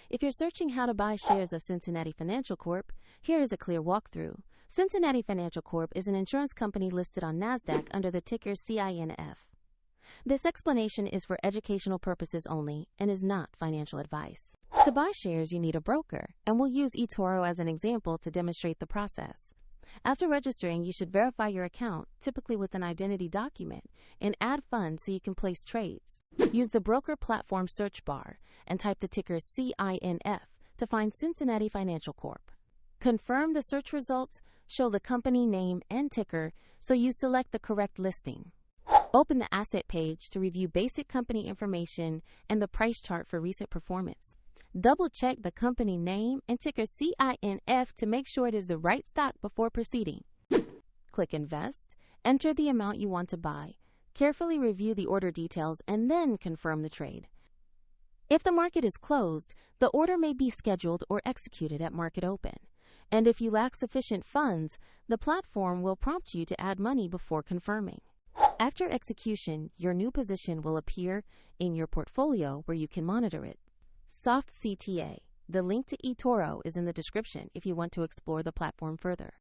If you're searching how to buy shares of Cincinnati Financial Corp, here is a clear walkthrough. Cincinnati Financial Corp is an insurance company listed on NASDAQ under the ticker CINF. This explanation is for educational purposes only and is not financial advice. To buy shares, you need a broker, and we'll use eToro as an example to demonstrate the process. After registering, you should verify your account, typically with an identity document, and add funds so you can place trades. Use the broker platform search bar and type the ticker CINF to find Cincinnati Financial Corp. Confirm the search results, show the company name and ticker so you select the correct listing. Open the asset page to review basic company information and the price chart for recent performance. Double-check the company name and ticker CINF to make sure it is the right stock before proceeding. Click Invest, enter the amount you want to buy, carefully review the order details, and then confirm the trade. If the market is closed, the order may be scheduled or executed at market open. And if you lack sufficient funds, the platform will prompt you to add money before confirming. After execution, your new position will appear in your portfolio where you can monitor it. Soft CTA. The link to eToro is in the description if you want to explore the platform further.